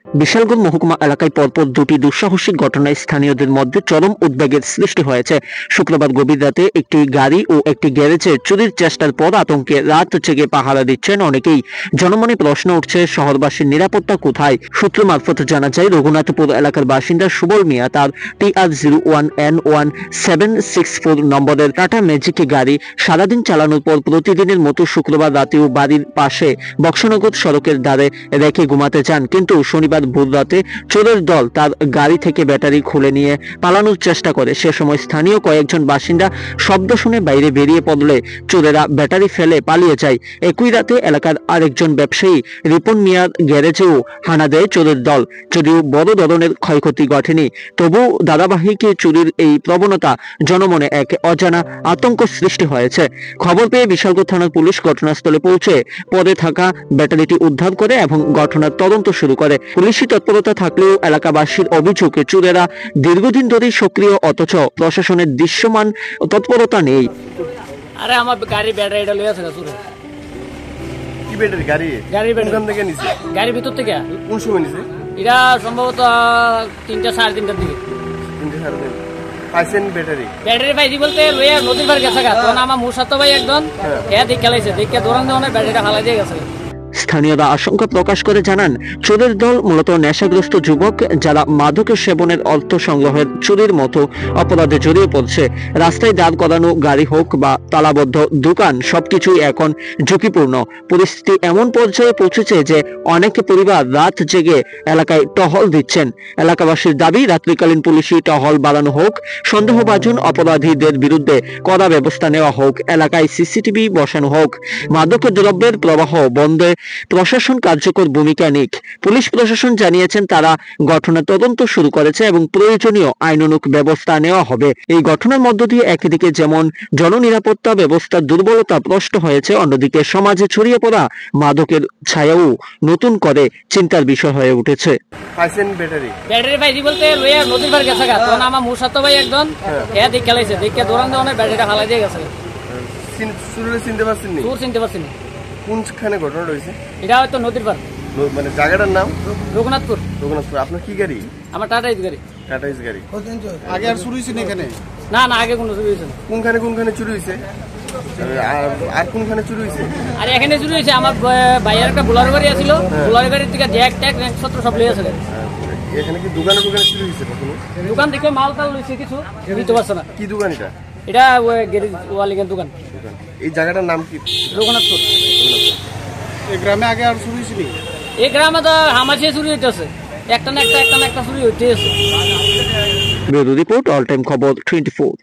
বিশালগড় মহকুমা এলাকায় পরপর দুটি দুঃসাহসিক ঘটনায় স্থানীয়দের মধ্যে চরম উদ্বেগের সৃষ্টি হয়েছে। শুক্রবার গভীর রাতে একটি গাড়ি ও একটি গ্যারেজে চুরির চেষ্টার পর আতঙ্কে রাত জেগে পাহারা দিচ্ছেন অনেকেই। জনমনে প্রশ্ন উঠছে, শহরবাসীর নিরাপত্তা কোথায়? সূত্র মারফত জানা যায়, রঘুনাথপুর এলাকার বাসিন্দা সুবল মিয়া তার TR01N1764 নম্বরের টাটা ম্যাজিক গাড়ি সারাদিন চালানোর পর প্রতিদিনের মতো শুক্রবার রাতেও বাড়ির পাশে বক্সনগর সড়কের ধারে রেখে ঘুমাতে যান। কিন্তু শনিবার ভোর রাতে চোরের দল তার গাড়ি থেকে ব্যাটারি খুলে নিয়ে পালানোর চেষ্টা করে। সে সময় স্থানীয় কয়েকজন বাসিন্দা শব্দ শুনে বাইরে বেরিয়ে পড়লে চোরেরা ব্যাটারি ফেলে পালিয়ে যায়। একই রাতে এলাকার আরেকজন ব্যবসায়ী রিপন মিয়ার গ্যারেজেও হানা দেয় চোরের দল। যদিও বড় ধরনের ক্ষয়ক্ষতি ঘটেনি, তবু ধারাবাহিক চুরির এই প্রবণতা জনমনে এক অজানা আতঙ্ক সৃষ্টি হয়েছে। খবর পেয়ে বিশালগড় থানার পুলিশ ঘটনাস্থলে পৌঁছে পড়ে থাকা ব্যাটারিটি উদ্ধার করে এবং ঘটনার তদন্ত শুরু করে। পুলিশি তৎপরতা থাকলেও এলাকাবাসীর অভিযোগ, চোরেরা দীর্ঘদিন ধরেই সক্রিয়, অথচ প্রশাসনের দৃশ্যমান তৎপরতা নেই। আরে আমার গাড়ি ব্যাটারিটা লইয়া থাকে চুরে। কি ব্যাটারি? গাড়ি কোন থেকে নিছে? গাড়ির ভিতর থেকে। কোন সময় নিছে? এটা সম্ভবত 3টা 3:30টার দিকে। 3টা 3:30 পাইছেন ব্যাটারি পাইছি বলতে লইয়া নদীর পার গেছে গা। তখন আমার মুসাতো ভাই একজন দেখে লাইছে, দেখে দৌড়ান দৌড়ানে ব্যাটারিটা হালাই দিয়ে গেছে। স্থানীয়রা আশঙ্কা প্রকাশ করে জানান, চোরের দল মূলত নেশাগ্রস্ত যুবক যারা মাদকের সেবনের অর্থ সংগ্রহের চুরির মতো অপরাধে জড়িয়ে পড়ছে। রাস্তায় দাঁড় করানো গাড়ি হোক বা তালাবদ্ধ দোকান, সবকিছুই এখন ঝুঁকিপূর্ণ। পরিস্থিতি এমন পর্যায়ে পৌঁছেছে যে অনেক পরিবার রাত জেগে এলাকায় টহল দিচ্ছেন। এলাকাবাসীর দাবি, রাত্রিকালীন পুলিশি টহল বাড়ানো হোক, সন্দেহভাজন অপরাধীদের বিরুদ্ধে কড়া ব্যবস্থা নেওয়া হোক, এলাকায় সিসিটিভি বসানো হোক, মাদক দ্রব্যের প্রবাহ বন্ধে প্রশাসন কার্যকর ভূমিকা নিক। পুলিশ প্রশাসন জানিয়েছেন তারা ঘটনার তদন্ত শুরু করেছে এবং প্রয়োজনীয় আইনানুগ ব্যবস্থা নেওয়া হবে। এই ঘটনার মধ্য দিয়ে একদিকে যেমন জননিরাপত্তা ব্যবস্থার দুর্বলতা স্পষ্ট হয়েছে, অন্যদিকে সমাজে ছড়িয়ে পড়া মাদকের ছায়াও নতুন করে চিন্তার বিষয় হয়ে উঠেছে। পাইছেন ব্যাটারি পাইছি বলতে লইয়া নদীর পার গেছে গা। তখন আমার মুসাতো ভাই একজন দেখে লাইছে, দেখে দৌড়ান দৌড়ানে ব্যাটারিটা হালাই দিয়ে গেছে। চিনতে পারছেন নি? চিনতে পারছি না। কোনখানে ঘটনা হয়েছে? এটা হয়তো নদীর পার, মানে জায়গাটার নাম রঘুনাথপুর। আপনার কি গাড়ি? আমার টাটা গাড়ি। আগে আর চুরি হয়েছে এখানে? না, আগে কোনো চুরি হয়েছে না। কোনখানে চুরি হয়েছে? আর কোনখানে চুরি হয়েছে? আর এখানে চুরি হয়েছে আমার ভাইয়ের একটা বোলার গাড়ি আছিল, বোলার গাড়ির থেকে জ্যাক ট্যাক রেঞ্জপত্র সব লিয়ে আছে। এখানে কি দোকানে চুরি হয়েছে? দোকান থেকে মাল টাল লইছে, কিছু নিতে পারছে না। কি দোকান এটা? এটা ওয়ালিগের দোকান। এই জায়গাটার নাম কি? রঘুনাথপুর। এই গ্রামে আগে আর চুরি হয়েছিল? এই গ্রামে তো হামাশিয়া চুরি হইতেছে, একটা না একটা চুরি হইতেছে। ব্যুরো রিপোর্ট, অল টাইম খবর 24।